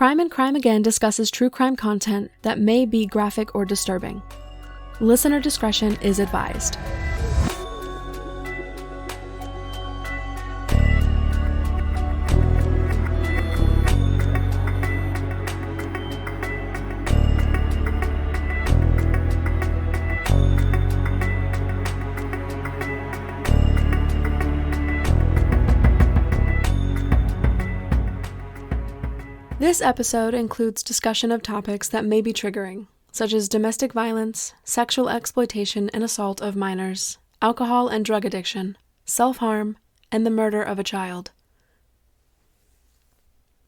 Crime and Crime Again discusses true crime content that may be graphic or disturbing. Listener discretion is advised. This episode includes discussion of topics that may be triggering, such as domestic violence, sexual exploitation and assault of minors, alcohol and drug addiction, self-harm, and the murder of a child.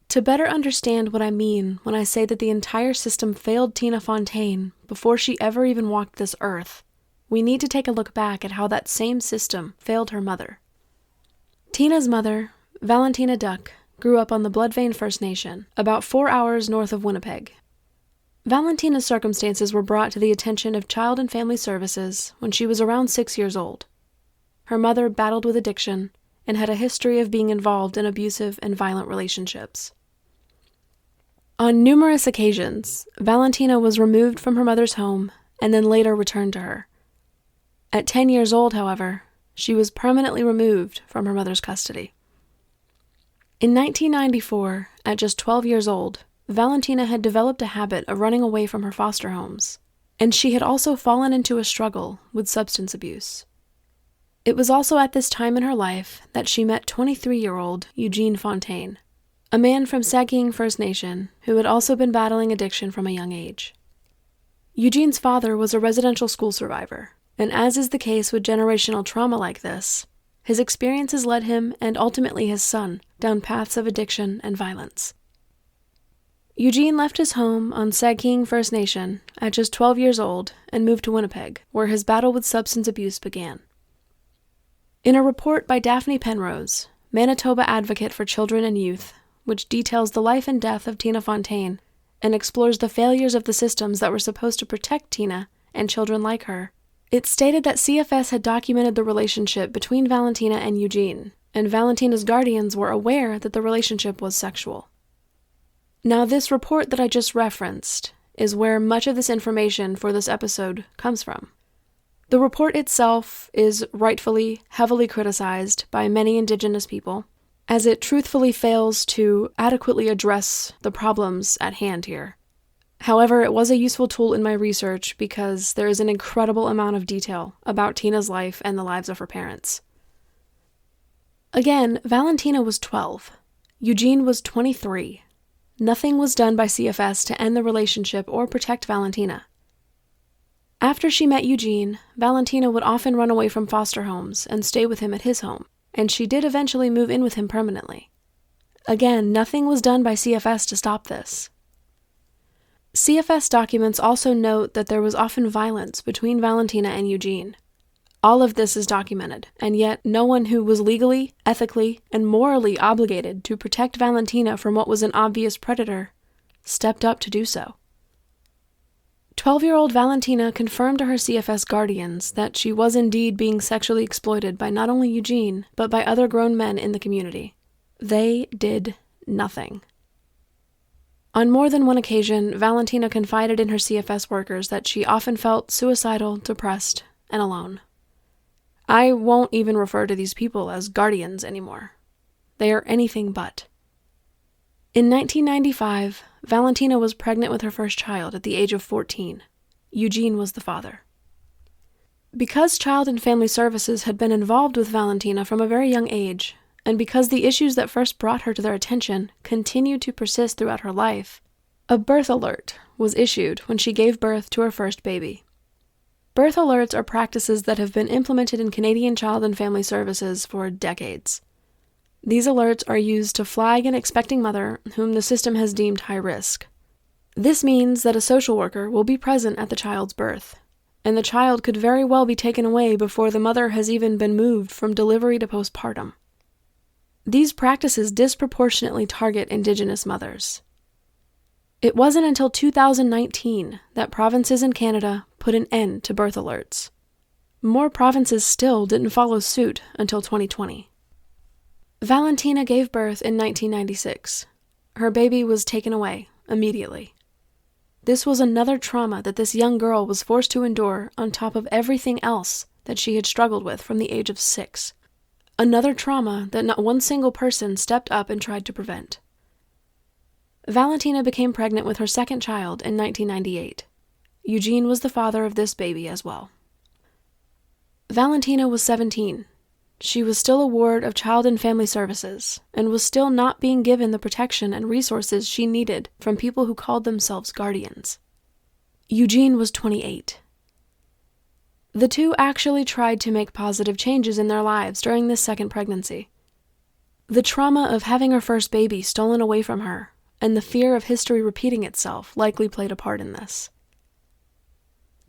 To better understand what I mean when I say that the entire system failed Tina Fontaine before she ever even walked this earth, we need to take a look back at how that same system failed her mother. Tina's mother, Valentina Duck, grew up on the Bloodvein First Nation, about 4 hours north of Winnipeg. Valentina's circumstances were brought to the attention of Child and Family Services when she was around 6 years old. Her mother battled with addiction and had a history of being involved in abusive and violent relationships. On numerous occasions, Valentina was removed from her mother's home and then later returned to her. At 10 years old, however, she was permanently removed from her mother's custody. In 1994, at just 12 years old, Valentina had developed a habit of running away from her foster homes, and she had also fallen into a struggle with substance abuse. It was also at this time in her life that she met 23-year-old Tina Fontaine, a man from Sagkeeng First Nation who had also been battling addiction from a young age. Eugene's father was a residential school survivor, and as is the case with generational trauma like this, his experiences led him and ultimately his son down paths of addiction and violence. Eugene left his home on Sagkeeng First Nation at just 12 years old and moved to Winnipeg, where his battle with substance abuse began. In a report by Daphne Penrose, Manitoba advocate for children and youth, which details the life and death of Tina Fontaine and explores the failures of the systems that were supposed to protect Tina and children like her, it stated that CFS had documented the relationship between Valentina and Eugene, and Valentina's guardians were aware that the relationship was sexual. Now, this report that I just referenced is where much of this information for this episode comes from. The report itself is rightfully heavily criticized by many Indigenous people, as it truthfully fails to adequately address the problems at hand here. However, it was a useful tool in my research because there is an incredible amount of detail about Tina's life and the lives of her parents. Again, Valentina was 12. Eugene was 23. Nothing was done by CFS to end the relationship or protect Valentina. After she met Eugene, Valentina would often run away from foster homes and stay with him at his home, and she did eventually move in with him permanently. Again, nothing was done by CFS to stop this. CFS documents also note that there was often violence between Valentina and Eugene. All of this is documented, and yet no one who was legally, ethically, and morally obligated to protect Valentina from what was an obvious predator stepped up to do so. 12-year-old Valentina confirmed to her CFS guardians that she was indeed being sexually exploited by not only Eugene, but by other grown men in the community. They did nothing. On more than one occasion, Valentina confided in her CFS workers that she often felt suicidal, depressed, and alone. I won't even refer to these people as guardians anymore. They are anything but. In 1995, Valentina was pregnant with her first child at the age of 14. Eugene was the father. Because Child and Family Services had been involved with Valentina from a very young age, and because the issues that first brought her to their attention continued to persist throughout her life, a birth alert was issued when she gave birth to her first baby. Birth alerts are practices that have been implemented in Canadian Child and Family Services for decades. These alerts are used to flag an expecting mother whom the system has deemed high risk. This means that a social worker will be present at the child's birth, and the child could very well be taken away before the mother has even been moved from delivery to postpartum. These practices disproportionately target Indigenous mothers. It wasn't until 2019 that provinces in Canada put an end to birth alerts. More provinces still didn't follow suit until 2020. Valentina gave birth in 1996. her baby was taken away immediately. This was another trauma that this young girl was forced to endure on top of everything else that she had struggled with from the age of 6. Another trauma that not one single person stepped up and tried to prevent. Valentina became pregnant with her second child in 1998. Eugene was the father of this baby as well. Valentina was 17. She was still a ward of Child and Family Services and was still not being given the protection and resources she needed from people who called themselves guardians. Eugene was 28. The two actually tried to make positive changes in their lives during this second pregnancy. The trauma of having her first baby stolen away from her and the fear of history repeating itself likely played a part in this.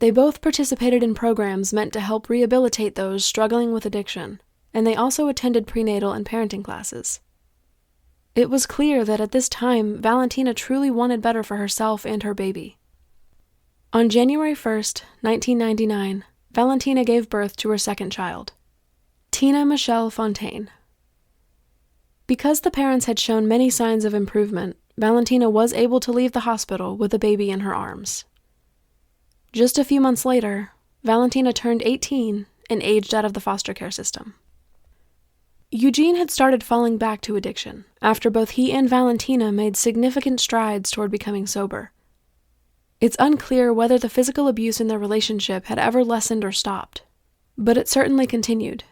They both participated in programs meant to help rehabilitate those struggling with addiction, and they also attended prenatal and parenting classes. It was clear that at this time, Valentina truly wanted better for herself and her baby. On January 1st, 1999, Valentina gave birth to her second child, Tina Fontaine. Because the parents had shown many signs of improvement, Valentina was able to leave the hospital with the baby in her arms. Just a few months later, Valentina turned 18 and aged out of the foster care system. Eugene had started falling back to addiction after both he and Valentina made significant strides toward becoming sober. It's unclear whether the physical abuse in their relationship had ever lessened or stopped, but it certainly continued.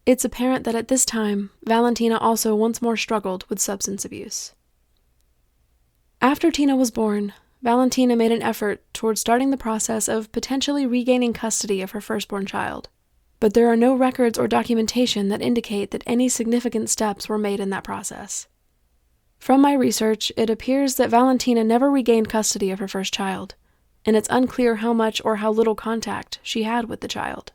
It's apparent that at this time, Valentina also once more struggled with substance abuse. After Tina was born, Valentina made an effort toward starting the process of potentially regaining custody of her firstborn child, but there are no records or documentation that indicate that any significant steps were made in that process. From my research, it appears that Valentina never regained custody of her first child, and it's unclear how much or how little contact she had with the child.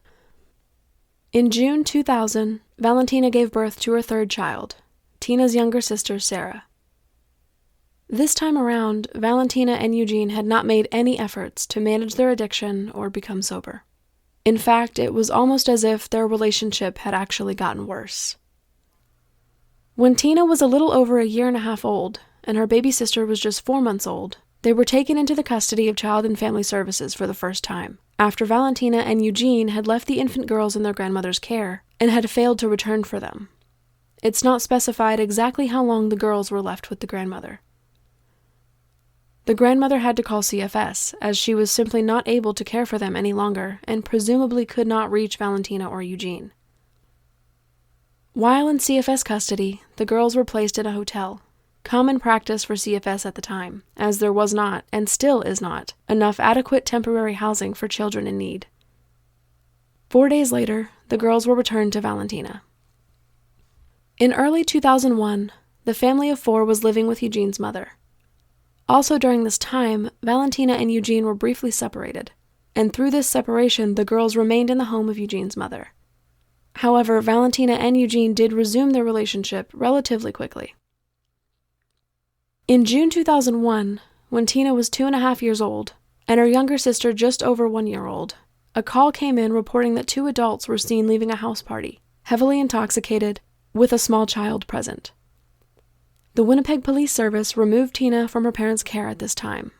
In June 2000, Valentina gave birth to her third child, Tina's younger sister, Sarah. This time around, Valentina and Eugene had not made any efforts to manage their addiction or become sober. In fact, it was almost as if their relationship had actually gotten worse. When Tina was a little over 1.5 years old, and her baby sister was just 4 months old, they were taken into the custody of Child and Family Services for the first time, after Valentina and Eugene had left the infant girls in their grandmother's care and had failed to return for them. It's not specified exactly how long the girls were left with the grandmother. The grandmother had to call CFS, as she was simply not able to care for them any longer and presumably could not reach Valentina or Eugene. While in CFS custody, the girls were placed in a hotel, common practice for CFS at the time, as there was not, and still is not, enough adequate temporary housing for children in need. 4 days later, the girls were returned to Valentina. In early 2001, the family of 4 was living with Eugene's mother. Also during this time, Valentina and Eugene were briefly separated, and through this separation, the girls remained in the home of Eugene's mother. However, Valentina and Eugene did resume their relationship relatively quickly. In June 2001, when Tina was 2.5 years old, and her younger sister just over 1 year old, a call came in reporting that 2 adults were seen leaving a house party, heavily intoxicated, with a small child present. The Winnipeg Police Service removed Tina from her parents' care at this time.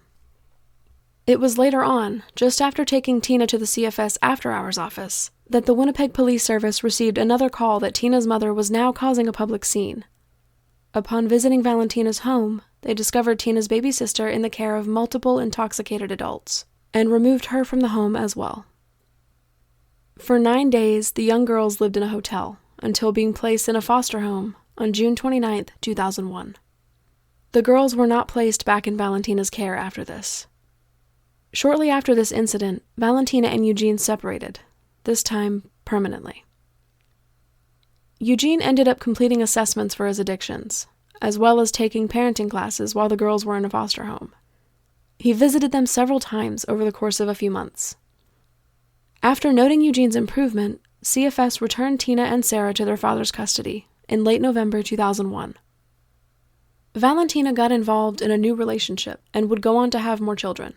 It was later on, just after taking Tina to the CFS after-hours office, that the Winnipeg Police Service received another call that Tina's mother was now causing a public scene. Upon visiting Valentina's home, they discovered Tina's baby sister in the care of multiple intoxicated adults, and removed her from the home as well. For 9 days, the young girls lived in a hotel, until being placed in a foster home on June 29, 2001. The girls were not placed back in Valentina's care after this. Shortly after this incident, Valentina and Eugene separated, this time permanently. Eugene ended up completing assessments for his addictions, as well as taking parenting classes while the girls were in a foster home. He visited them several times over the course of a few months. After noting Eugene's improvement, CFS returned Tina and Sarah to their father's custody in late November 2001. Valentina got involved in a new relationship and would go on to have more children.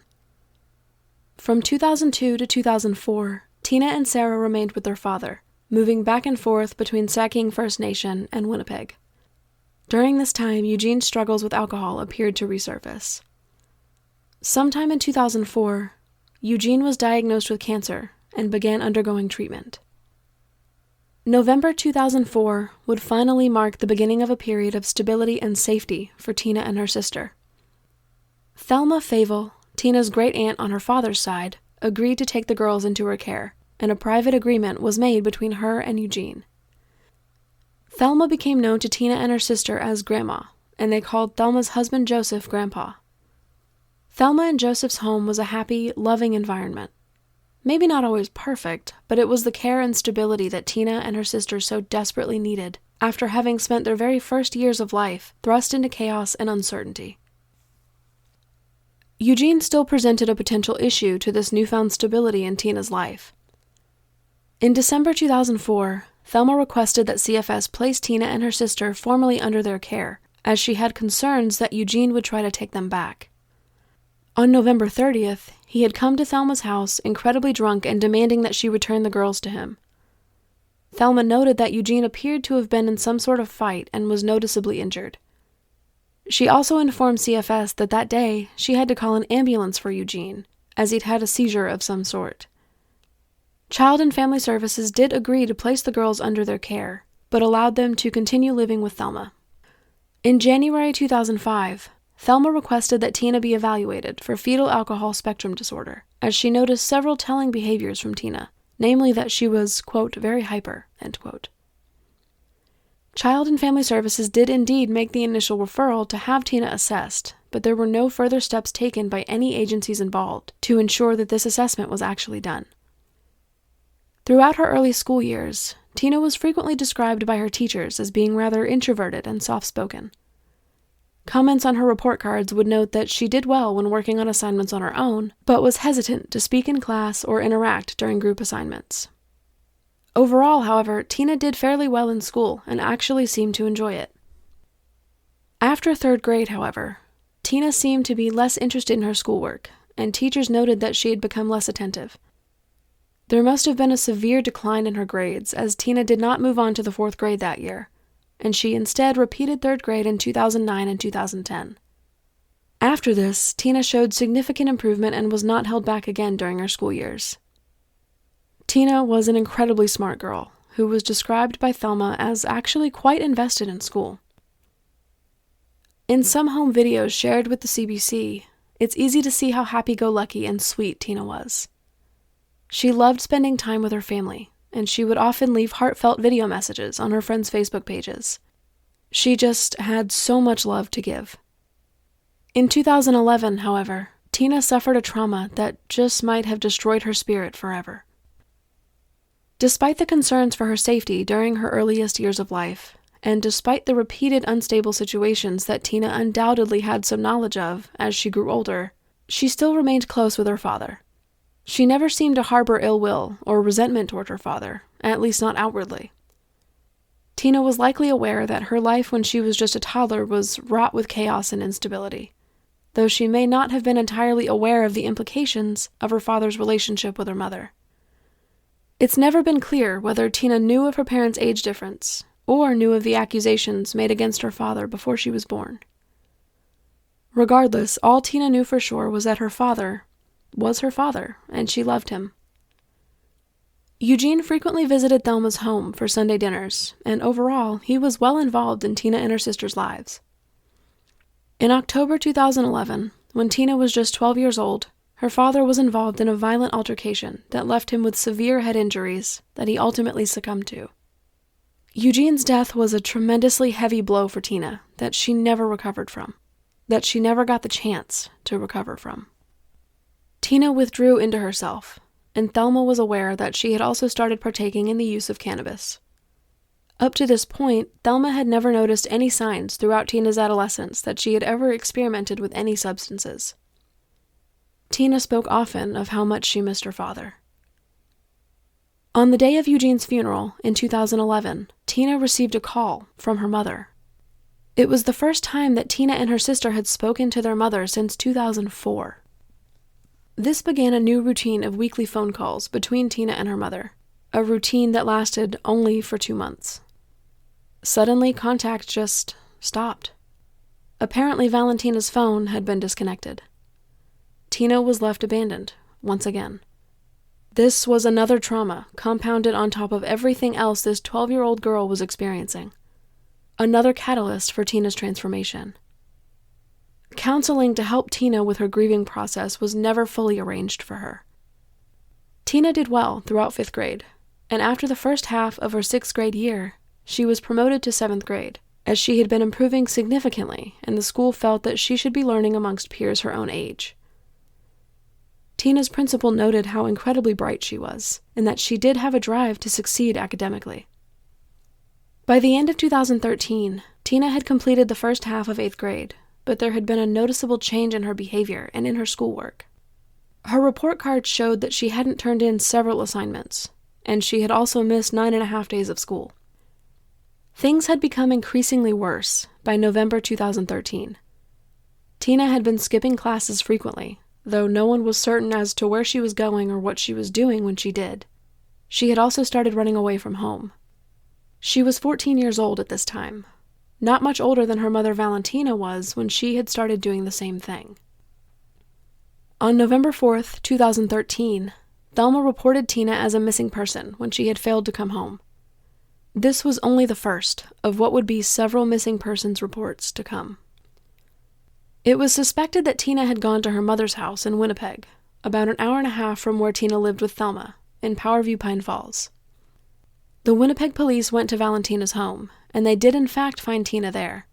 From 2002 to 2004, Tina and Sarah remained with their father, moving back and forth between Saugeen First Nation and Winnipeg. During this time, Eugene's struggles with alcohol appeared to resurface. Sometime in 2004, Eugene was diagnosed with cancer and began undergoing treatment. November 2004 would finally mark the beginning of a period of stability and safety for Tina and her sister. Thelma Fable, Tina's great-aunt on her father's side, agreed to take the girls into her care, and a private agreement was made between her and Eugene. Thelma became known to Tina and her sister as Grandma, and they called Thelma's husband Joseph Grandpa. Thelma and Joseph's home was a happy, loving environment. Maybe not always perfect, but it was the care and stability that Tina and her sister so desperately needed after having spent their very first years of life thrust into chaos and uncertainty. Eugene still presented a potential issue to this newfound stability in Tina's life. In December 2004, Thelma requested that CFS place Tina and her sister formally under their care, as she had concerns that Eugene would try to take them back. On November 30th, he had come to Thelma's house incredibly drunk and demanding that she return the girls to him. Thelma noted that Eugene appeared to have been in some sort of fight and was noticeably injured. She also informed CFS that that day she had to call an ambulance for Eugene, as he'd had a seizure of some sort. Child and Family Services did agree to place the girls under their care, but allowed them to continue living with Thelma. In January 2005, Thelma requested that Tina be evaluated for fetal alcohol spectrum disorder, as she noticed several telling behaviors from Tina, namely that she was, quote, very hyper, end quote. Child and Family Services did indeed make the initial referral to have Tina assessed, but there were no further steps taken by any agencies involved to ensure that this assessment was actually done. Throughout her early school years, Tina was frequently described by her teachers as being rather introverted and soft-spoken. Comments on her report cards would note that she did well when working on assignments on her own, but was hesitant to speak in class or interact during group assignments. Overall, however, Tina did fairly well in school and actually seemed to enjoy it. After 3rd grade, however, Tina seemed to be less interested in her schoolwork, and teachers noted that she had become less attentive. There must have been a severe decline in her grades, as Tina did not move on to the 4th grade that year, and she instead repeated 3rd grade in 2009 and 2010. After this, Tina showed significant improvement and was not held back again during her school years. Tina was an incredibly smart girl, who was described by Thelma as actually quite invested in school. In some home videos shared with the CBC, it's easy to see how happy-go-lucky and sweet Tina was. She loved spending time with her family, and she would often leave heartfelt video messages on her friends' Facebook pages. She just had so much love to give. In 2011, however, Tina suffered a trauma that just might have destroyed her spirit forever. Despite the concerns for her safety during her earliest years of life, and despite the repeated unstable situations that Tina undoubtedly had some knowledge of as she grew older, she still remained close with her father. She never seemed to harbor ill will or resentment toward her father, at least not outwardly. Tina was likely aware that her life when she was just a toddler was wrought with chaos and instability, though she may not have been entirely aware of the implications of her father's relationship with her mother. It's never been clear whether Tina knew of her parents' age difference, or knew of the accusations made against her father before she was born. Regardless, all Tina knew for sure was that her father was her father, and she loved him. Eugene frequently visited Thelma's home for Sunday dinners, and overall, he was well involved in Tina and her sister's lives. In October 2011, when Tina was just 12 years old, her father was involved in a violent altercation that left him with severe head injuries that he ultimately succumbed to. Eugene's death was a tremendously heavy blow for Tina that she never recovered from, that she never got the chance to recover from. Tina withdrew into herself, and Thelma was aware that she had also started partaking in the use of cannabis. Up to this point, Thelma had never noticed any signs throughout Tina's adolescence that she had ever experimented with any substances. Tina spoke often of how much she missed her father. On the day of Eugene's funeral in 2011, Tina received a call from her mother. It was the first time that Tina and her sister had spoken to their mother since 2004. This began a new routine of weekly phone calls between Tina and her mother, a routine that lasted only for 2 months. Suddenly, contact just stopped. Apparently, Valentina's phone had been disconnected. Tina was left abandoned, once again. This was another trauma, compounded on top of everything else this 12-year-old girl was experiencing. Another catalyst for Tina's transformation. Counseling to help Tina with her grieving process was never fully arranged for her. Tina did well throughout 5th grade, and after the first half of her 6th grade year, she was promoted to 7th grade, as she had been improving significantly, and the school felt that she should be learning amongst peers her own age. Tina's principal noted how incredibly bright she was, and that she did have a drive to succeed academically. By the end of 2013, Tina had completed the first half of 8th grade, but there had been a noticeable change in her behavior and in her schoolwork. Her report card showed that she hadn't turned in several assignments, and she had also missed 9.5 days of school. Things had become increasingly worse by November 2013. Tina had been skipping classes frequently, though no one was certain as to where she was going or what she was doing when she did. She had also started running away from home. She was 14 years old at this time, not much older than her mother Valentina was when she had started doing the same thing. On November 4th, 2013, Thelma reported Tina as a missing person when she had failed to come home. This was only the first of what would be several missing persons reports to come. It was suspected that Tina had gone to her mother's house in Winnipeg, about an hour and a half from where Tina lived with Thelma, in Powerview Pine Falls. The Winnipeg police went to Valentina's home, and they did in fact find Tina there.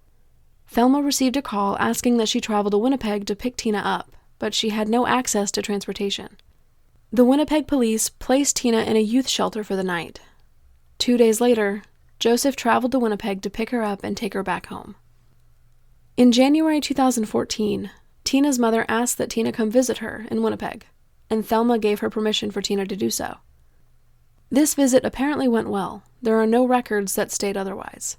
Thelma received a call asking that she travel to Winnipeg to pick Tina up, but she had no access to transportation. The Winnipeg police placed Tina in a youth shelter for the night. 2 days later, Joseph traveled to Winnipeg to pick her up and take her back home. In January 2014, Tina's mother asked that Tina come visit her in Winnipeg, and Thelma gave her permission for Tina to do so. This visit apparently went well. There are no records that state otherwise.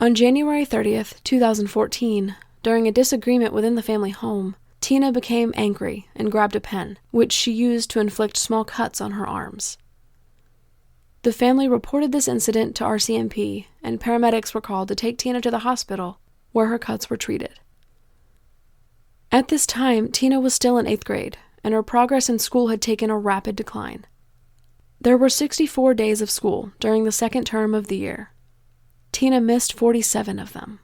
On January 30th, 2014, during a disagreement within the family home, Tina became angry and grabbed a pen, which she used to inflict small cuts on her arms. The family reported this incident to RCMP, and paramedics were called to take Tina to the hospital, where her cuts were treated. At this time, Tina was still in 8th grade, and her progress in school had taken a rapid decline. There were 64 days of school during the second term of the year. Tina missed 47 of them.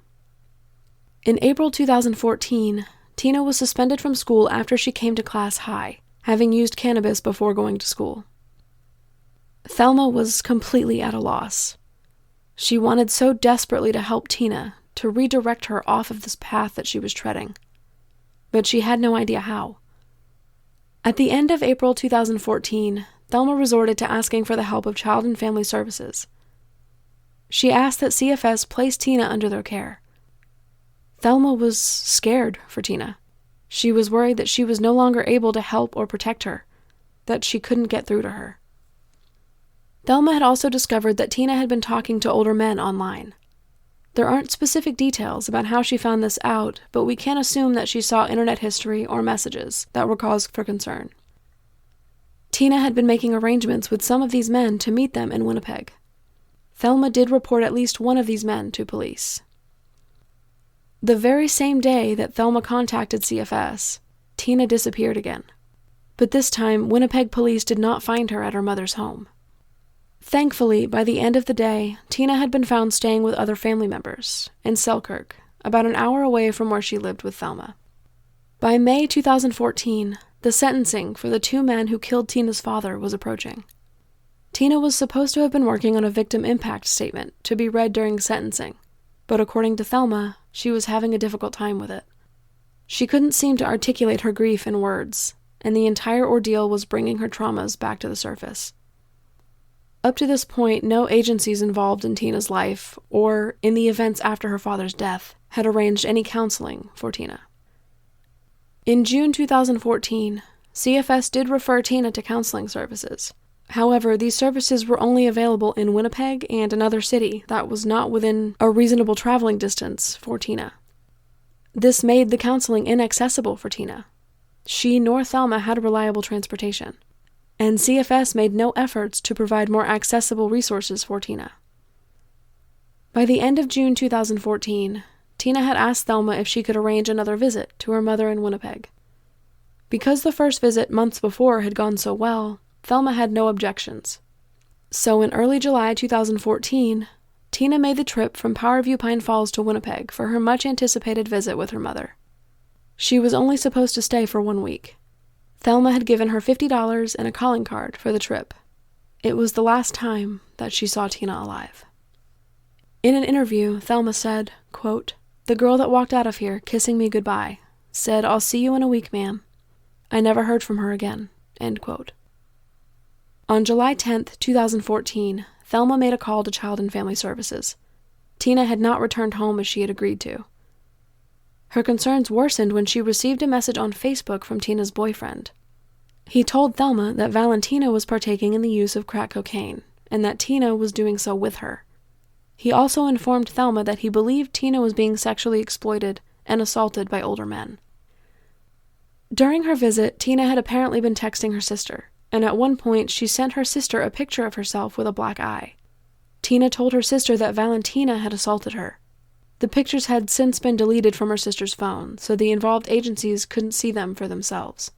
In April 2014, Tina was suspended from school after she came to class high, having used cannabis before going to school. Thelma was completely at a loss. She wanted so desperately to help Tina, to redirect her off of this path that she was treading. But she had no idea how. At the end of April 2014, Thelma resorted to asking for the help of Child and Family Services. She asked that CFS place Tina under their care. Thelma was scared for Tina. She was worried that she was no longer able to help or protect her, that she couldn't get through to her. Thelma had also discovered that Tina had been talking to older men online. There aren't specific details about how she found this out, but we can assume that she saw internet history or messages that were cause for concern. Tina had been making arrangements with some of these men to meet them in Winnipeg. Thelma did report at least one of these men to police. The very same day that Thelma contacted CFS, Tina disappeared again. But this time, Winnipeg police did not find her at her mother's home. Thankfully, by the end of the day, Tina had been found staying with other family members in Selkirk, about an hour away from where she lived with Thelma. By May 2014, the sentencing for the 2 men who killed Tina's father was approaching. Tina was supposed to have been working on a victim impact statement to be read during sentencing, but according to Thelma, she was having a difficult time with it. She couldn't seem to articulate her grief in words, and the entire ordeal was bringing her traumas back to the surface. Up to this point, no agencies involved in Tina's life, or in the events after her father's death, had arranged any counseling for Tina. In June 2014, CFS did refer Tina to counseling services. However, these services were only available in Winnipeg and another city that was not within a reasonable traveling distance for Tina. This made the counseling inaccessible for Tina. She nor Thelma had reliable transportation, and CFS made no efforts to provide more accessible resources for Tina. By the end of June 2014, Tina had asked Thelma if she could arrange another visit to her mother in Winnipeg. Because the first visit months before had gone so well, Thelma had no objections. So in early July 2014, Tina made the trip from Powerview Pine Falls to Winnipeg for her much-anticipated visit with her mother. She was only supposed to stay for 1 week. Thelma had given her $50 and a calling card for the trip. It was the last time that she saw Tina alive. In an interview, Thelma said, quote, "The girl that walked out of here kissing me goodbye said, 'I'll see you in a week, ma'am.' I never heard from her again." End quote. On July 10th, 2014, Thelma made a call to Child and Family Services. Tina had not returned home as she had agreed to. Her concerns worsened when she received a message on Facebook from Tina's boyfriend. He told Thelma that Valentina was partaking in the use of crack cocaine, and that Tina was doing so with her. He also informed Thelma that he believed Tina was being sexually exploited and assaulted by older men. During her visit, Tina had apparently been texting her sister, and at one point she sent her sister a picture of herself with a black eye. Tina told her sister that Valentina had assaulted her. The pictures had since been deleted from her sister's phone, so the involved agencies couldn't see them for themselves.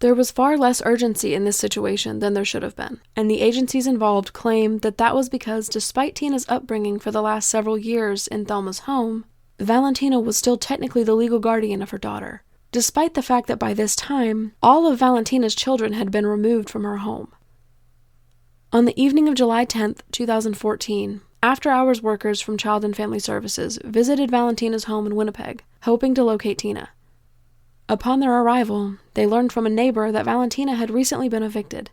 There was far less urgency in this situation than there should have been, and the agencies involved claimed that that was because despite Tina's upbringing for the last several years in Thelma's home, Valentina was still technically the legal guardian of her daughter, despite the fact that by this time, all of Valentina's children had been removed from her home. On the evening of July 10th, 2014, after-hours workers from Child and Family Services visited Valentina's home in Winnipeg, hoping to locate Tina. Upon their arrival, they learned from a neighbor that Valentina had recently been evicted.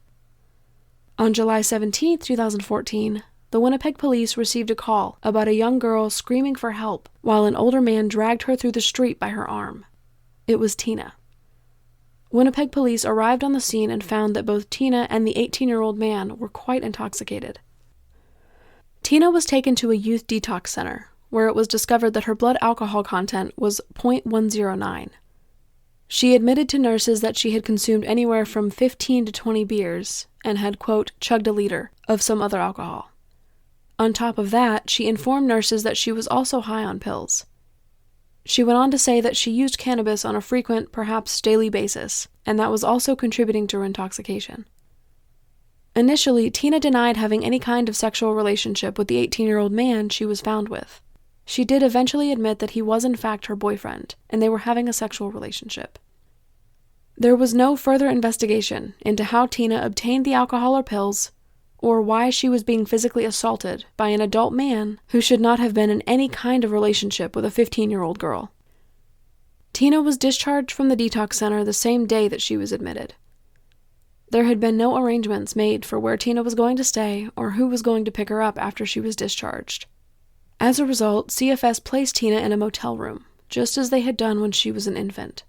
On July 17th, 2014, the Winnipeg police received a call about a young girl screaming for help while an older man dragged her through the street by her arm. It was Tina. Winnipeg police arrived on the scene and found that both Tina and the 18-year-old man were quite intoxicated. Tina was taken to a youth detox center, where it was discovered that her blood alcohol content was 0.109. She admitted to nurses that she had consumed anywhere from 15 to 20 beers and had, quote, chugged a liter of some other alcohol. On top of that, she informed nurses that she was also high on pills. She went on to say that she used cannabis on a frequent, perhaps daily basis, and that was also contributing to her intoxication. Initially, Tina denied having any kind of sexual relationship with the 18-year-old man she was found with. She did eventually admit that he was in fact her boyfriend, and they were having a sexual relationship. There was no further investigation into how Tina obtained the alcohol or pills, or why she was being physically assaulted by an adult man who should not have been in any kind of relationship with a 15-year-old girl. Tina was discharged from the detox center the same day that she was admitted. There had been no arrangements made for where Tina was going to stay or who was going to pick her up after she was discharged. As a result, CFS placed Tina in a motel room, just as they had done when she was an infant.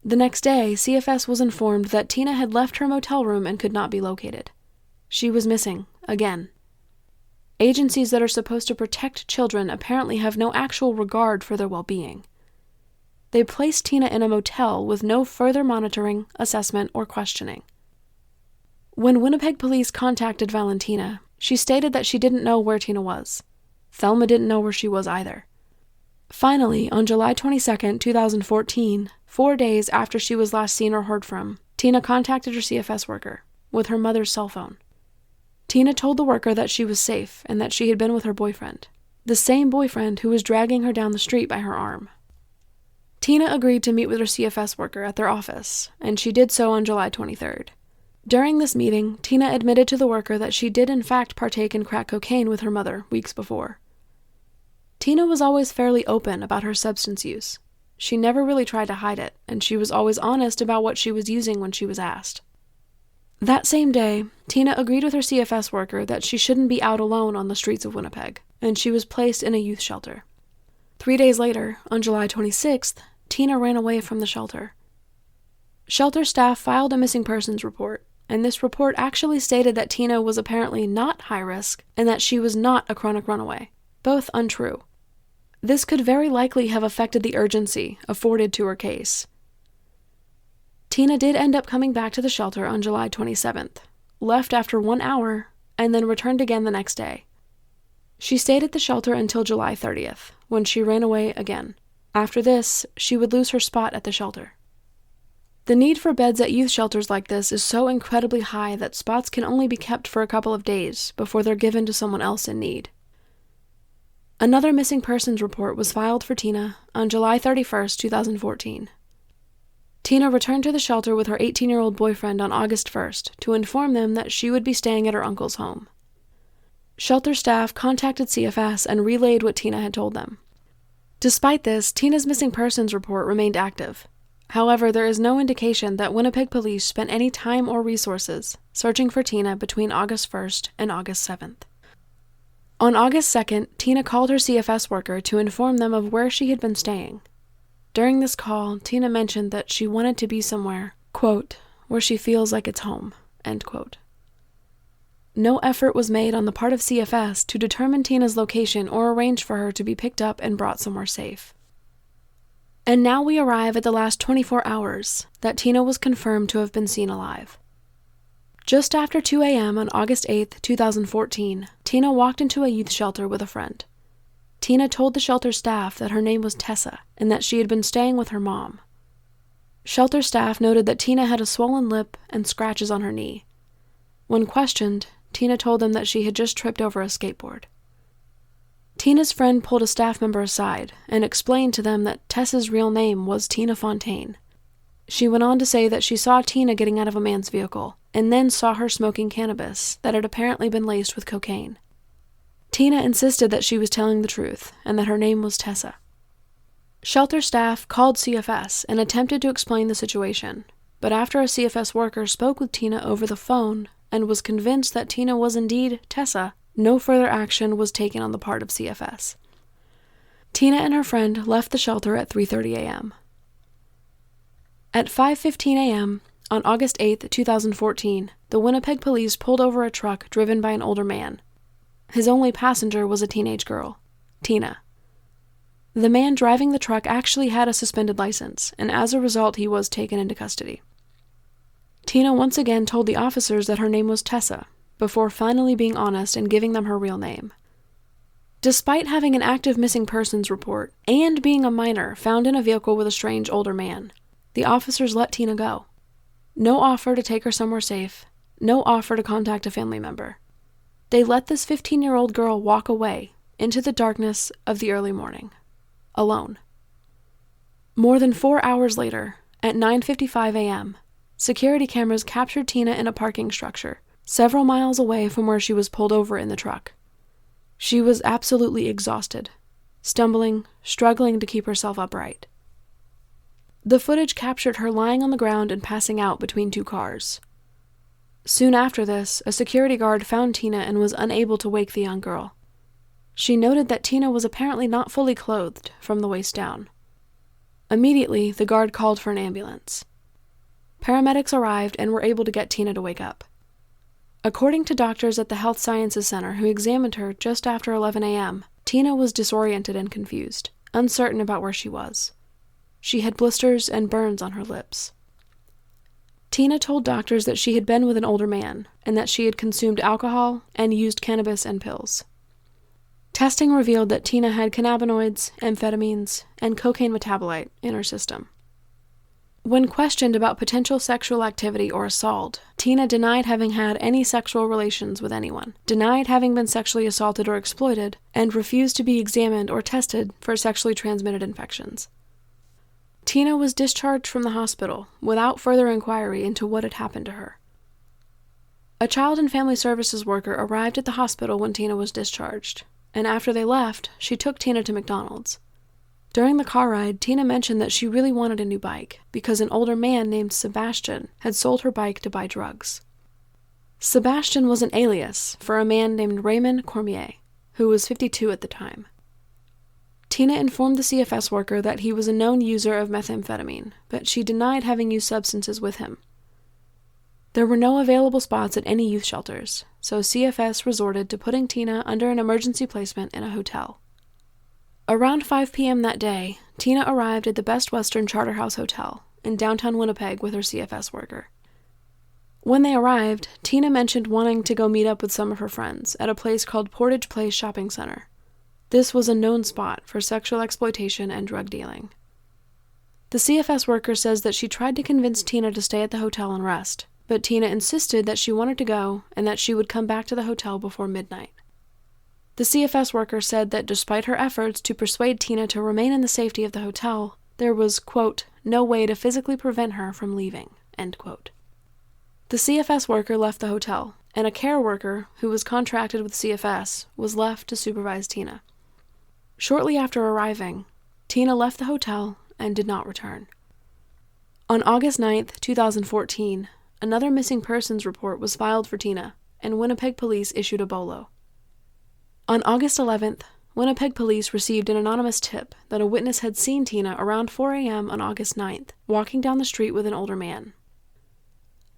The next day, CFS was informed that Tina had left her motel room and could not be located. She was missing, again. Agencies that are supposed to protect children apparently have no actual regard for their well-being. They placed Tina in a motel with no further monitoring, assessment, or questioning. When Winnipeg police contacted Valentina, she stated that she didn't know where Tina was. Thelma didn't know where she was either. Finally, on July 22, 2014, 4 days after she was last seen or heard from, Tina contacted her CFS worker with her mother's cell phone. Tina told the worker that she was safe and that she had been with her boyfriend, the same boyfriend who was dragging her down the street by her arm. Tina agreed to meet with her CFS worker at their office, and she did so on July 23rd. During this meeting, Tina admitted to the worker that she did in fact partake in crack cocaine with her mother weeks before. Tina was always fairly open about her substance use. She never really tried to hide it, and she was always honest about what she was using when she was asked. That same day, Tina agreed with her CFS worker that she shouldn't be out alone on the streets of Winnipeg, and she was placed in a youth shelter. 3 days later, on July 26th, Tina ran away from the shelter. Shelter staff filed a missing persons report, and this report actually stated that Tina was apparently not high risk and that she was not a chronic runaway, both untrue. This could very likely have affected the urgency afforded to her case. Tina did end up coming back to the shelter on July 27th, left after 1 hour, and then returned again the next day. She stayed at the shelter until July 30th, when she ran away again. After this, she would lose her spot at the shelter. The need for beds at youth shelters like this is so incredibly high that spots can only be kept for a couple of days before they're given to someone else in need. Another missing persons report was filed for Tina on July 31st, 2014. Tina returned to the shelter with her 18-year-old boyfriend on August 1st to inform them that she would be staying at her uncle's home. Shelter staff contacted CFS and relayed what Tina had told them. Despite this, Tina's missing persons report remained active. However, there is no indication that Winnipeg police spent any time or resources searching for Tina between August 1st and August 7th. On August 2nd, Tina called her CFS worker to inform them of where she had been staying. During this call, Tina mentioned that she wanted to be somewhere, quote, where she feels like it's home, end quote. No effort was made on the part of CFS to determine Tina's location or arrange for her to be picked up and brought somewhere safe. And now we arrive at the last 24 hours that Tina was confirmed to have been seen alive. Just after 2 a.m. on August 8, 2014, Tina walked into a youth shelter with a friend. Tina told the shelter staff that her name was Tessa and that she had been staying with her mom. Shelter staff noted that Tina had a swollen lip and scratches on her knee. When questioned, Tina told them that she had just tripped over a skateboard. Tina's friend pulled a staff member aside and explained to them that Tessa's real name was Tina Fontaine. She went on to say that she saw Tina getting out of a man's vehicle and then saw her smoking cannabis that had apparently been laced with cocaine. Tina insisted that she was telling the truth and that her name was Tessa. Shelter staff called CFS and attempted to explain the situation, but after a CFS worker spoke with Tina over the phone and was convinced that Tina was indeed Tessa, no further action was taken on the part of CFS. Tina and her friend left the shelter at 3:30 a.m. At 5:15 a.m., on August 8, 2014, the Winnipeg police pulled over a truck driven by an older man. His only passenger was a teenage girl, Tina. The man driving the truck actually had a suspended license, and as a result he was taken into custody. Tina once again told the officers that her name was Tessa, before finally being honest and giving them her real name. Despite having an active missing persons report and being a minor found in a vehicle with a strange older man, the officers let Tina go. No offer to take her somewhere safe, no offer to contact a family member. They let this 15-year-old girl walk away into the darkness of the early morning, alone. More than 4 hours later, at 9:55 a.m., security cameras captured Tina in a parking structure, several miles away from where she was pulled over in the truck. She was absolutely exhausted, stumbling, struggling to keep herself upright. The footage captured her lying on the ground and passing out between two cars. Soon after this, a security guard found Tina and was unable to wake the young girl. She noted that Tina was apparently not fully clothed from the waist down. Immediately, the guard called for an ambulance. Paramedics arrived and were able to get Tina to wake up. According to doctors at the Health Sciences Center who examined her just after 11 a.m., Tina was disoriented and confused, uncertain about where she was. She had blisters and burns on her lips. Tina told doctors that she had been with an older man and that she had consumed alcohol and used cannabis and pills. Testing revealed that Tina had cannabinoids, amphetamines, and cocaine metabolite in her system. When questioned about potential sexual activity or assault, Tina denied having had any sexual relations with anyone, denied having been sexually assaulted or exploited, and refused to be examined or tested for sexually transmitted infections. Tina was discharged from the hospital without further inquiry into what had happened to her. A child and family services worker arrived at the hospital when Tina was discharged, and after they left, she took Tina to McDonald's. During the car ride, Tina mentioned that she really wanted a new bike because an older man named Sebastian had sold her bike to buy drugs. Sebastian was an alias for a man named Raymond Cormier, who was 52 at the time. Tina informed the CFS worker that he was a known user of methamphetamine, but she denied having used substances with him. There were no available spots at any youth shelters, so CFS resorted to putting Tina under an emergency placement in a hotel. Around 5 p.m. that day, Tina arrived at the Best Western Charterhouse Hotel in downtown Winnipeg with her CFS worker. When they arrived, Tina mentioned wanting to go meet up with some of her friends at a place called Portage Place Shopping Center. This was a known spot for sexual exploitation and drug dealing. The CFS worker says that she tried to convince Tina to stay at the hotel and rest, but Tina insisted that she wanted to go and that she would come back to the hotel before midnight. The CFS worker said that despite her efforts to persuade Tina to remain in the safety of the hotel, there was, quote, no way to physically prevent her from leaving, end quote. The CFS worker left the hotel, and a care worker, who was contracted with CFS, was left to supervise Tina. Shortly after arriving, Tina left the hotel and did not return. On August 9, 2014, another missing persons report was filed for Tina, and Winnipeg police issued a BOLO. On August 11th, Winnipeg police received an anonymous tip that a witness had seen Tina around 4 a.m. on August 9th, walking down the street with an older man.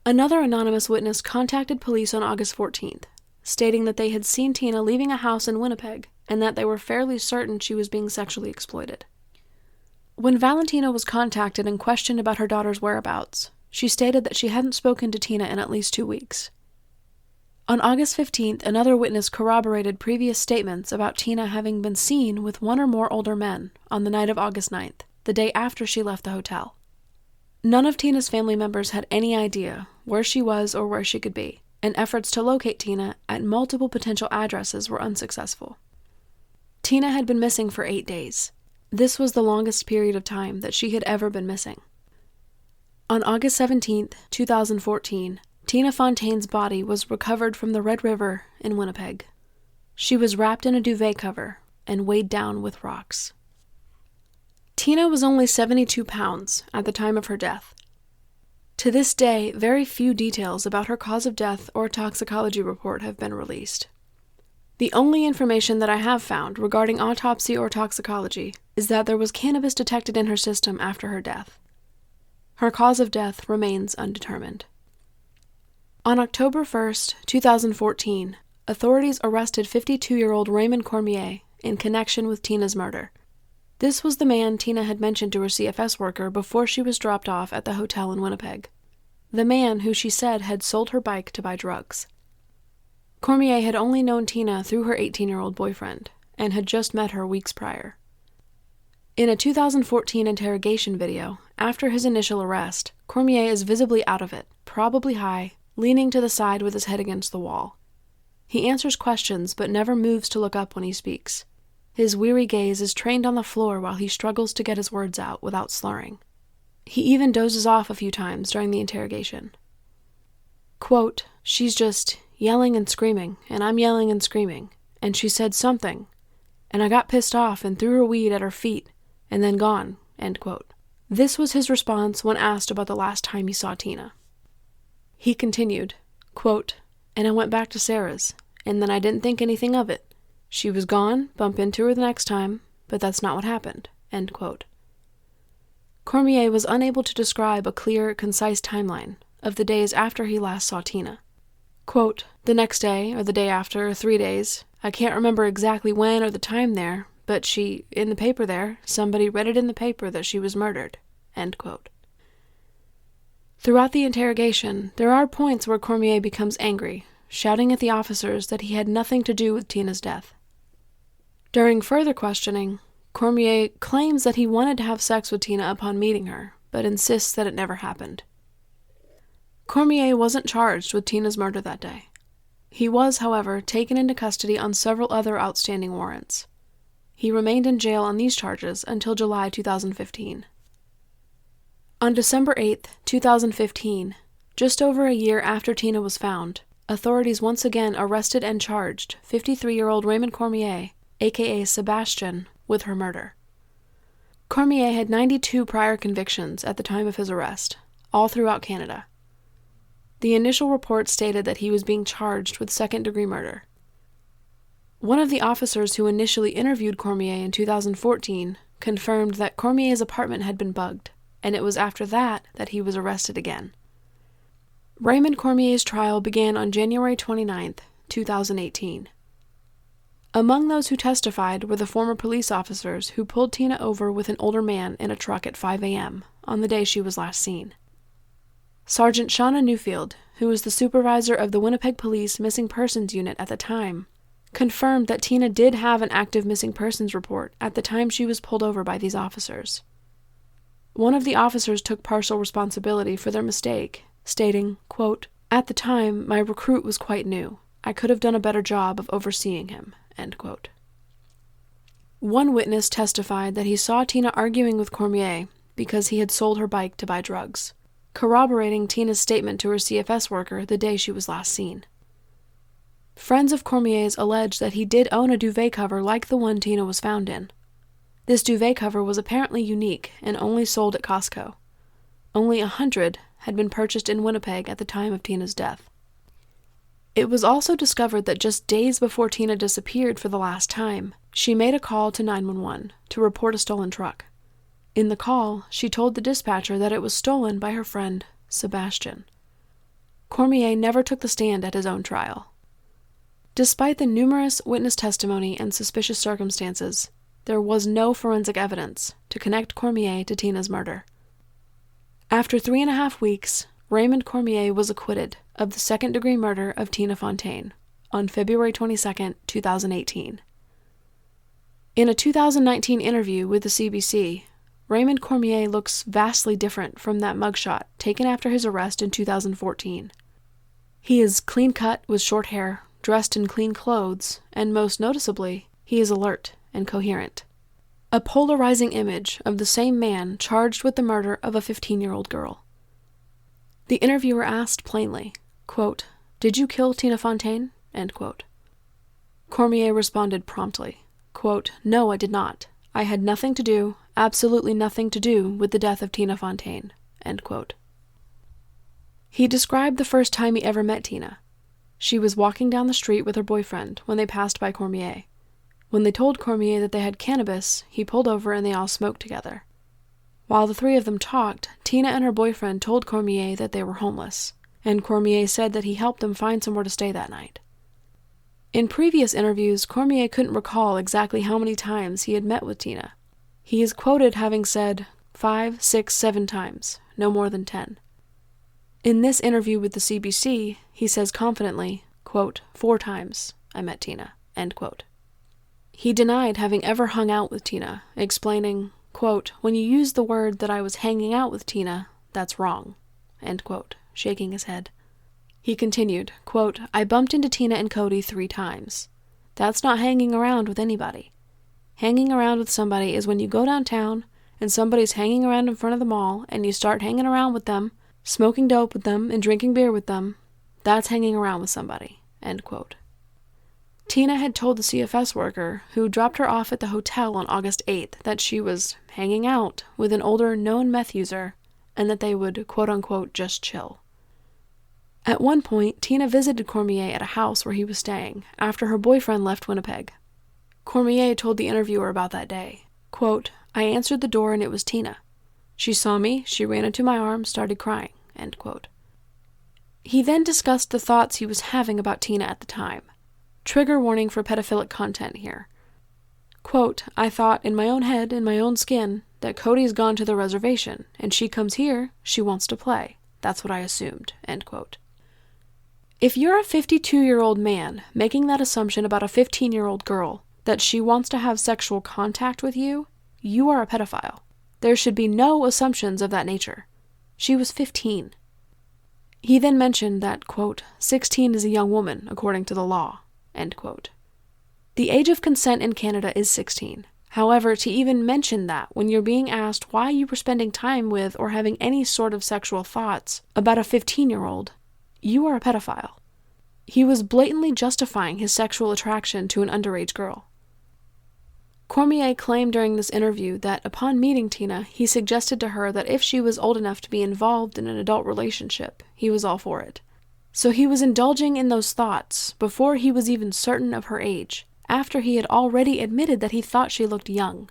Another anonymous witness contacted police on August 14th, stating that they had seen Tina leaving a house in Winnipeg and that they were fairly certain she was being sexually exploited. When Valentina was contacted and questioned about her daughter's whereabouts, she stated that she hadn't spoken to Tina in at least 2 weeks. On August 15th, another witness corroborated previous statements about Tina having been seen with one or more older men on the night of August 9th, the day after she left the hotel. None of Tina's family members had any idea where she was or where she could be, and efforts to locate Tina at multiple potential addresses were unsuccessful. Tina had been missing for 8 days. This was the longest period of time that she had ever been missing. On August 17th, 2014, Tina Fontaine's body was recovered from the Red River in Winnipeg. She was wrapped in a duvet cover and weighed down with rocks. Tina was only 72 pounds at the time of her death. To this day, very few details about her cause of death or toxicology report have been released. The only information that I have found regarding autopsy or toxicology is that there was cannabis detected in her system after her death. Her cause of death remains undetermined. On October 1st, 2014, authorities arrested 52-year-old Raymond Cormier in connection with Tina's murder. This was the man Tina had mentioned to her CFS worker before she was dropped off at the hotel in Winnipeg. The man who she said had sold her bike to buy drugs. Cormier had only known Tina through her 18-year-old boyfriend, and had just met her weeks prior. In a 2014 interrogation video, after his initial arrest, Cormier is visibly out of it, probably high, leaning to the side with his head against the wall. He answers questions but never moves to look up when he speaks. His weary gaze is trained on the floor while he struggles to get his words out without slurring. He even dozes off a few times during the interrogation. Quote, she's just yelling and screaming, and I'm yelling and screaming, and she said something, and I got pissed off and threw her weed at her feet, and then gone, end quote. This was his response when asked about the last time he saw Tina. He continued, quote, and I went back to Sarah's, and then I didn't think anything of it. She was gone, bump into her the next time, but that's not what happened, end quote. Cormier was unable to describe a clear, concise timeline of the days after he last saw Tina. Quote, the next day, or the day after, or 3 days, I can't remember exactly when or the time there, but in the paper there, somebody read it in the paper that she was murdered, end quote. Throughout the interrogation, there are points where Cormier becomes angry, shouting at the officers that he had nothing to do with Tina's death. During further questioning, Cormier claims that he wanted to have sex with Tina upon meeting her, but insists that it never happened. Cormier wasn't charged with Tina's murder that day. He was, however, taken into custody on several other outstanding warrants. He remained in jail on these charges until July 2015. On December 8, 2015, just over a year after Tina was found, authorities once again arrested and charged 53-year-old Raymond Cormier, aka Sebastian, with her murder. Cormier had 92 prior convictions at the time of his arrest, all throughout Canada. The initial report stated that he was being charged with second-degree murder. One of the officers who initially interviewed Cormier in 2014 confirmed that Cormier's apartment had been bugged, and it was after that he was arrested again. Raymond Cormier's trial began on January 29, 2018. Among those who testified were the former police officers who pulled Tina over with an older man in a truck at 5 a.m. on the day she was last seen. Sergeant Shauna Newfield, who was the supervisor of the Winnipeg Police Missing Persons Unit at the time, confirmed that Tina did have an active missing persons report at the time she was pulled over by these officers. One of the officers took partial responsibility for their mistake, stating, quote, "At the time, my recruit was quite new. I could have done a better job of overseeing him," end quote. One witness testified that he saw Tina arguing with Cormier because he had sold her bike to buy drugs, corroborating Tina's statement to her CFS worker the day she was last seen. Friends of Cormier's alleged that he did own a duvet cover like the one Tina was found in. This duvet cover was apparently unique and only sold at Costco. Only 100 had been purchased in Winnipeg at the time of Tina's death. It was also discovered that just days before Tina disappeared for the last time, she made a call to 911 to report a stolen truck. In the call, she told the dispatcher that it was stolen by her friend, Sebastian. Cormier never took the stand at his own trial. Despite the numerous witness testimony and suspicious circumstances, there was no forensic evidence to connect Cormier to Tina's murder. After 3.5 weeks, Raymond Cormier was acquitted of the second-degree murder of Tina Fontaine on February 22, 2018. In a 2019 interview with the CBC, Raymond Cormier looks vastly different from that mugshot taken after his arrest in 2014. He is clean-cut with short hair, dressed in clean clothes, and most noticeably, he is alert and coherent. A polarizing image of the same man charged with the murder of a 15-year-old girl. The interviewer asked plainly, quote, "Did you kill Tina Fontaine?" End quote. Cormier responded promptly, quote, "No, I did not. I had nothing to do, absolutely nothing to do with the death of Tina Fontaine." End quote. He described the first time he ever met Tina. She was walking down the street with her boyfriend when they passed by Cormier. When they told Cormier that they had cannabis, he pulled over and they all smoked together. While the three of them talked, Tina and her boyfriend told Cormier that they were homeless, and Cormier said that he helped them find somewhere to stay that night. In previous interviews, Cormier couldn't recall exactly how many times he had met with Tina. He is quoted having said 5, 6, 7 times, no more than 10. In this interview with the CBC, he says confidently, quote, 4 times I met Tina, end quote. He denied having ever hung out with Tina, explaining, quote, "When you use the word that I was hanging out with Tina, that's wrong," end quote, shaking his head. He continued, quote, "I bumped into Tina and Cody 3 times. That's not hanging around with anybody. Hanging around with somebody is when you go downtown and somebody's hanging around in front of the mall and you start hanging around with them, smoking dope with them and drinking beer with them. That's hanging around with somebody," end quote. Tina had told the CFS worker who dropped her off at the hotel on August 8th that she was hanging out with an older known meth user and that they would quote-unquote just chill. At one point, Tina visited Cormier at a house where he was staying after her boyfriend left Winnipeg. Cormier told the interviewer about that day, quote, "I answered the door and it was Tina. She saw me, she ran into my arms, started crying," end quote. He then discussed the thoughts he was having about Tina at the time. Trigger warning for pedophilic content here. Quote, "I thought in my own head, in my own skin, that Cody's gone to the reservation, and she comes here, she wants to play. That's what I assumed," end quote. If you're a 52-year-old man making that assumption about a 15-year-old girl, that she wants to have sexual contact with you, you are a pedophile. There should be no assumptions of that nature. She was 15. He then mentioned that, quote, 16 is a young woman, according to the law, end quote. The age of consent in Canada is 16. However, to even mention that when you're being asked why you were spending time with or having any sort of sexual thoughts about a 15-year-old, you are a pedophile. He was blatantly justifying his sexual attraction to an underage girl. Cormier claimed during this interview that upon meeting Tina, he suggested to her that if she was old enough to be involved in an adult relationship, he was all for it. So he was indulging in those thoughts before he was even certain of her age, after he had already admitted that he thought she looked young.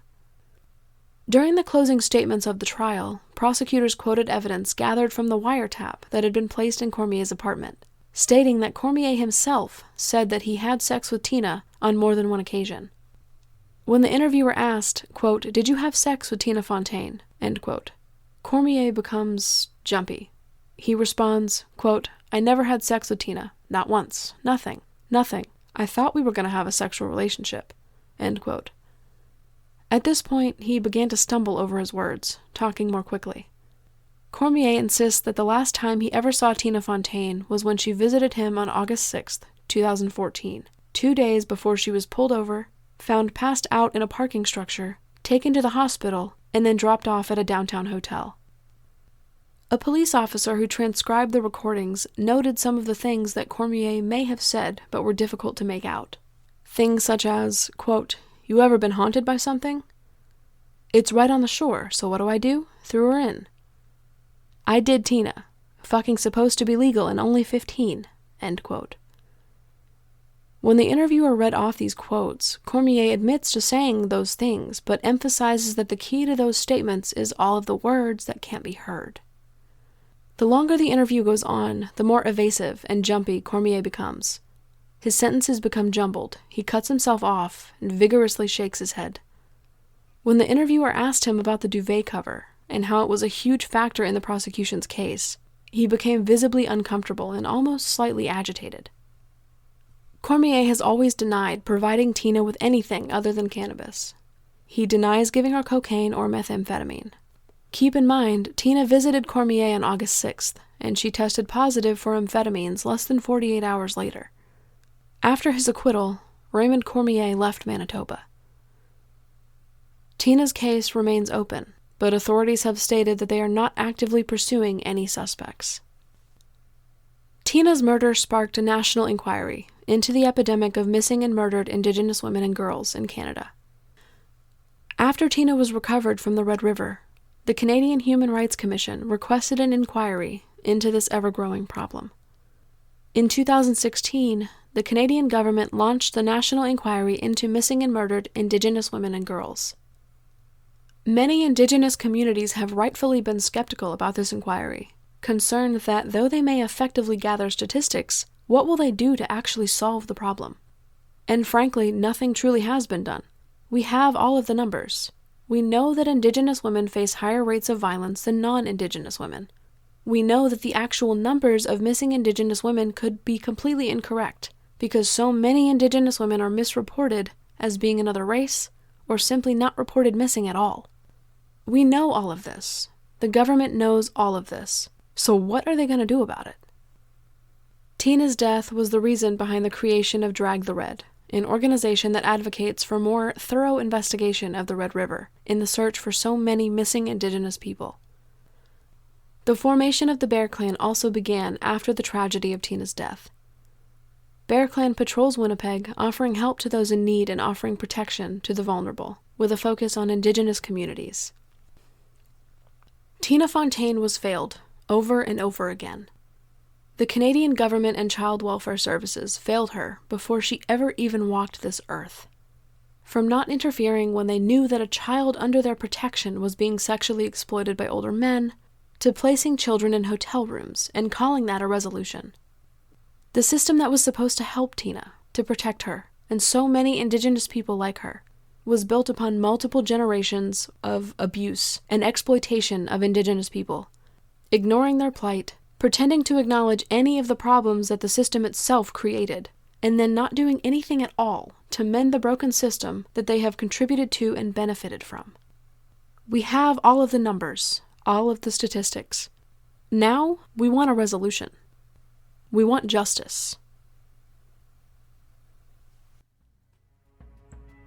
During the closing statements of the trial, prosecutors quoted evidence gathered from the wiretap that had been placed in Cormier's apartment, stating that Cormier himself said that he had sex with Tina on more than one occasion. When the interviewer asked, quote, "Did you have sex with Tina Fontaine?" end quote, Cormier becomes jumpy. He responds, quote, "I never had sex with Tina. Not once. Nothing. Nothing. I thought we were going to have a sexual relationship." End quote. At this point, he began to stumble over his words, talking more quickly. Cormier insists that the last time he ever saw Tina Fontaine was when she visited him on August 6th, 2014, 2 days before she was pulled over, found passed out in a parking structure, taken to the hospital, and then dropped off at a downtown hotel. A police officer who transcribed the recordings noted some of the things that Cormier may have said but were difficult to make out. Things such as, quote, "You ever been haunted by something? It's right on the shore, so what do? Threw her in. I did Tina. Fucking supposed to be legal and only 15. End quote. When the interviewer read off these quotes, Cormier admits to saying those things, but emphasizes that the key to those statements is all of the words that can't be heard. The longer the interview goes on, the more evasive and jumpy Cormier becomes. His sentences become jumbled, he cuts himself off, and vigorously shakes his head. When the interviewer asked him about the duvet cover, and how it was a huge factor in the prosecution's case, he became visibly uncomfortable and almost slightly agitated. Cormier has always denied providing Tina with anything other than cannabis. He denies giving her cocaine or methamphetamine. Keep in mind, Tina visited Cormier on August 6th, and she tested positive for amphetamines less than 48 hours later. After his acquittal, Raymond Cormier left Manitoba. Tina's case remains open, but authorities have stated that they are not actively pursuing any suspects. Tina's murder sparked a national inquiry into the epidemic of missing and murdered Indigenous women and girls in Canada. After Tina was recovered from the Red River, the Canadian Human Rights Commission requested an inquiry into this ever-growing problem. In 2016, the Canadian government launched the National Inquiry into Missing and Murdered Indigenous Women and Girls. Many Indigenous communities have rightfully been skeptical about this inquiry, concerned that though they may effectively gather statistics, what will they do to actually solve the problem? And frankly, nothing truly has been done. We have all of the numbers. We know that Indigenous women face higher rates of violence than non-Indigenous women. We know that the actual numbers of missing Indigenous women could be completely incorrect, because so many Indigenous women are misreported as being another race, or simply not reported missing at all. We know all of this. The government knows all of this. So what are they going to do about it? Tina's death was the reason behind the creation of Drag the Red, an organization that advocates for more thorough investigation of the Red River in the search for so many missing Indigenous people. The formation of the Bear Clan also began after the tragedy of Tina's death. Bear Clan patrols Winnipeg, offering help to those in need and offering protection to the vulnerable, with a focus on Indigenous communities. Tina Fontaine was failed, over and over again. The Canadian government and child welfare services failed her before she ever even walked this earth. From not interfering when they knew that a child under their protection was being sexually exploited by older men, to placing children in hotel rooms and calling that a resolution. The system that was supposed to help Tina, to protect her, and so many Indigenous people like her, was built upon multiple generations of abuse and exploitation of Indigenous people, ignoring their plight, pretending to acknowledge any of the problems that the system itself created, and then not doing anything at all to mend the broken system that they have contributed to and benefited from. We have all of the numbers, all of the statistics. Now, we want a resolution. We want justice.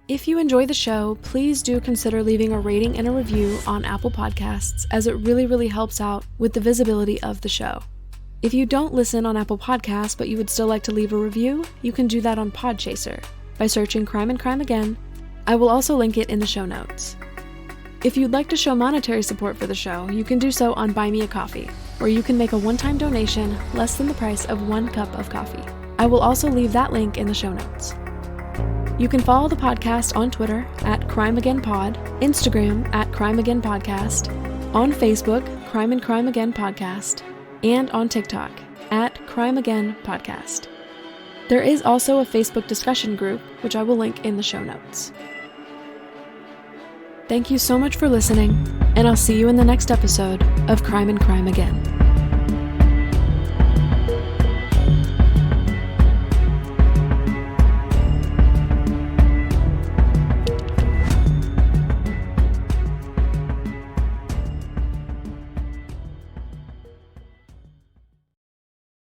If you enjoy the show, please do consider leaving a rating and a review on Apple Podcasts, as it really helps out with the visibility of the show. If you don't listen on Apple Podcasts but you would still like to leave a review, you can do that on Podchaser by searching Crime and Crime Again. I will also link it in the show notes. If you'd like to show monetary support for the show, you can do so on Buy Me a Coffee, where you can make a one-time donation less than the price of 1 cup of coffee. I will also leave that link in the show notes. You can follow the podcast on Twitter at CrimeAgainPod, Instagram at CrimeAgainPodcast, on Facebook, Crime and Crime Again Podcast, and on TikTok at Crime Again Podcast. There is also a Facebook discussion group, which I will link in the show notes. Thank you so much for listening, and I'll see you in the next episode of Crime and Crime Again.